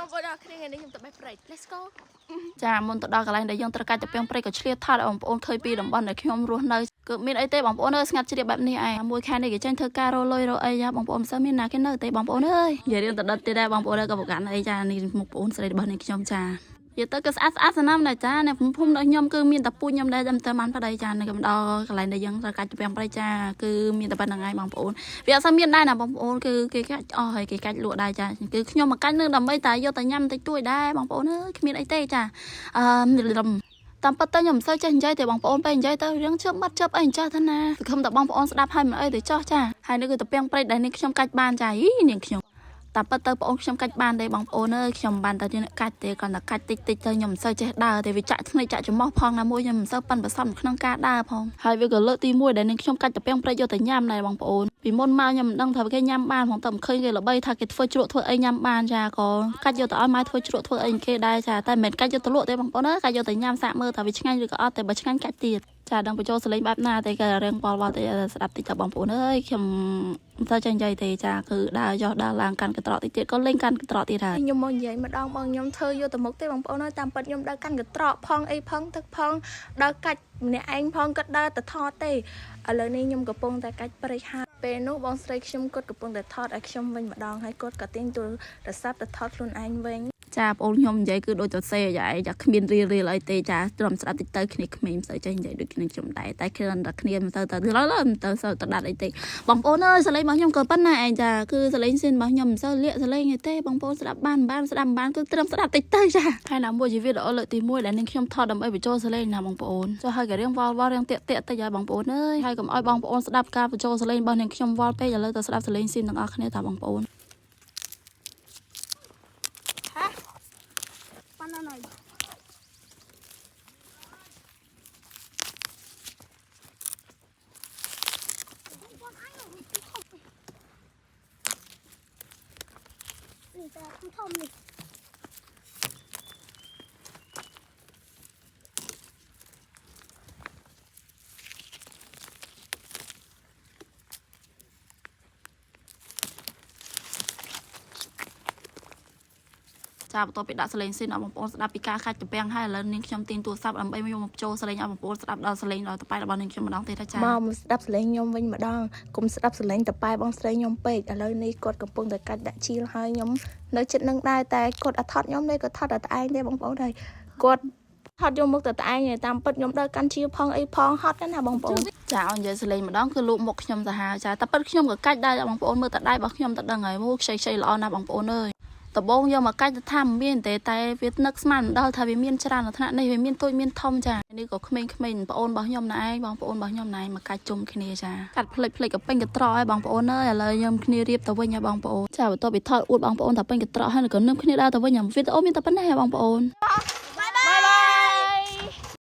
បងប្អូនអរគ្នាថ្ងៃនេះខ្ញុំទៅបេះព្រៃ Let's go ចាមុនទៅដល់កន្លែងដែលយើងត្រូវការទៅពេញព្រៃក៏ឆ្លៀតថតបងប្អូនឃើញពីតំបន់ដែលខ្ញុំរស់នៅគឺមានអីទេបងប្អូនអើយស្ងាត់ជ្រាបបែបនេះឯងមួយខែនេះគេចេញធ្វើការរលុយរអីយ៉ាបងប្អូនមិនសូវមានណាគេនៅទេបងប្អូនអើយនិយាយរឿងទៅដិតទៀតដែរបងប្អូនអើយក៏ប្រកាន់អីចានេះមុខបងប្អូនស្រីរបស់នេះខ្ញុំចានិយាយទៅគឺស្អាតស្នាមដែរចានៅភូមិរបស់ខ្ញុំគឺមានតែពូជខ្ញុំដែរតែបានប្តីចានៅកំដរកន្លែងដែលយើងត្រូវការទៅពេញព្រៃចាគឺមានតែប៉ុណ្្នឹងឯងបងប្អូនវាអត់សូវមានដែរណាបងប្អូនគឺគេកាច់អស់ហើយគេកាច់លក់ដែរចាគឺខ្ញុំមកកាច់នឹងដើម្បីតែយកតែញ៉ាំតិចតួចដែរបងប្អូនអើយគ្មានអីទេចាតាមពិតទៅខ្ញុំមិនសូវចេះនិយាយទេបងប្អូនពេលនិយាយទៅរឿងជើបបាត់ជើបអីអញ្ចឹងថាណាសង្ឃឹមតែបងប្អូនស្ដាប់ហើយមិនអីទេចោះចាហើយនេះគឺទៅពេញព្រៃដែលនេះខ្ញុំកាច់បានចានាងខ្ញុំតាមពិតទៅបងប្អូនខ្ញុំកាច់បានទេបងប្អូនអើយខ្ញុំបានតែកាច់ទេគ្រាន់តែកាច់តិចតិចទៅខ្ញុំមិនសូវចេះដើរទេវាចាក់ភ្នែកចាក់ច្រមុះផងណាមួយខ្ញុំមិនសូវប៉ិនប្រសប់ក្នុងការដើរផងហើយវាក៏លើកទី1ដែលនឹងខ្ញុំកាច់ទៅពេញព្រៃយកតែញ៉ាំដែរបងប្អូនពីមុនមកខ្ញុំមិនដឹងថាគេញ៉ាំបានផងតែមិនឃើញគេល្បីថាគេធ្វើជ្រក់ធ្វើអីញ៉ាំបានចាក៏កាច់យកទៅឲ្យម៉ែធ្វើជ្រក់ធ្វើអីគេដែរចាតែមិនមែនកាច់យកទៅលក់ទេបងប្អូនអើយកាច់យកទៅញ៉ាំសាកមើលថាវាឆ្ងាញ់ឬក៏អត់តែបើឆ្ងាញ់កាច់ទៀតចាដឹងបញ្ចូលសលេងបែបណាតែក៏រៀងវល់ទៅស្ដាប់តិចទៅបងប្អូនអើយខ្ញុំមិនទៅចាញ់និយាយទេចាគឺដើរចុះដើរឡើងកាន់កត្រកតិចទៀតក៏លេងកាន់កត្រកទៀតហើយខ្ញុំមកនិយាយម្ដងបងខ្ញុំធ្វើយកទៅមុខទេបងប្អូនអើយតាមពិតខ្ញុំដើរកាន់កត្រកផងអីផងទឹកផងដើរកាច់ម្នាក់ឯងផងក៏ដើរទៅថតទេឥឡូវនេះខ្ញុំកំពុងតែកាច់ព្រៃហើយពេលនោះបងស្រីខ្ញុំគាត់កំពុងតែថតឲ្យខ្ញុំវិញម្ដងហើយគាត់ក៏ទាញទូរស័ព្ទទៅថតខ្លួនឯងវិញចាបងខ្ញុំនិយាយគឺដូចទៅសេយ៉ាឯងចាគ្មានរៀលអីទេចាត្រឹមស្ដាប់តិចទៅគ្នាក្មេងមិនសូវចេះនិយាយដូចគ្នាខ្ញុំដែរតែគ្រាន់តែគ្នាមិនទៅសូវទៅដាត់អីទេបងប្អូនអើយសលេងរបស់ខ្ញុំក៏ប៉ុណ្ណាឯងចាគឺសលេងស៊ីនរបស់ខ្ញុំមិនសូវលាក់សលេងទេបងប្អូនស្ដាប់បានស្ដាប់បានគឺត្រឹមស្ដាប់តិចទៅចាហើយណាមួយជាវីដេអូលើកទី1ដែលនឹងខ្ញុំថតដើម្បីបញ្ចូលសលេងណាបងប្អូនចុះហើយក៏រៀងវល់រៀងតាក់តិចហើយបងប្អូនអើយហើយកុំឲ្យបងប្អូនស្ដាប់ការបញ្ចូលសលេងរបស់នឹងខ្ញុំវល់ពេកឥឡូវទៅស្ដាប់សលេងស៊ីនទាំងអស់គ្នាតាបងប្អូនតែធំនេះចាបន្ទាប់ពីដាក់សលេងស៊ីនឲ្យបងប្អូនស្ដាប់ពីការខាច់ទំពាំងហើយឥឡូវនាងខ្ញុំទាញទូរស័ព្ទដើម្បីយកមកចូលសលេងឲ្យបងប្អូនស្ដាប់ដល់សលេងដល់តប៉ែរបស់នាងខ្ញុំម្ដងទៀតចាមកស្ដាប់សលេងខ្ញុំវិញម្ដងកុំស្ដាប់សលេងតប៉ែបងស្រីខ្ញុំពេកឥឡូវនេះគាត់កំពុងតែកាច់ដាក់ជីលហើយខ្ញុំនៅចិត្តនឹងដែរតែគាត់អត់ថត់ខ្ញុំទេគាត់ថត់តែឯងទេបងប្អូនហើយគាត់ថត់យកមុខទៅឯងតាមពិតខ្ញុំដើរកាន់ជីលផងអីផងហត់ណាបងប្អូនចាឲ្យនិយាយសលេងម្ដងគឺលូកមុខខ្ញុំទៅហើយចាតែពិតខ្ញុំក៏កាច់ដែរបងប្អូនមើលតែដៃរបស់ខ្ញុំទៅដឹងហើយមកខ្ចីល្អណាស់បងប្អូនអើយដបងយកមកកាច់ទៅថាមិនមានទេតែវានឹកស្មានមិនដល់ថាវាមានច្រើនលក្ខណៈនេះវាមានតូចមានធំចានេះក៏ក្មេងៗបងប្អូនរបស់ខ្ញុំណែឯងបងប្អូនរបស់ខ្ញុំណែមកកាច់ជុំគ្នាចាកាត់ផ្លេចក៏ពេញកត្រកឲ្យបងប្អូនអើយឥឡូវខ្ញុំគ្នារៀបទៅវិញឲ្យបងប្អូនចាបន្ទាប់ពីថតអួតបងប្អូនថាពេញកត្រកហើយក៏នឹមគ្នាដើរទៅវិញវីដេអូមានតែប៉ុណ្ណេះបងប្អូន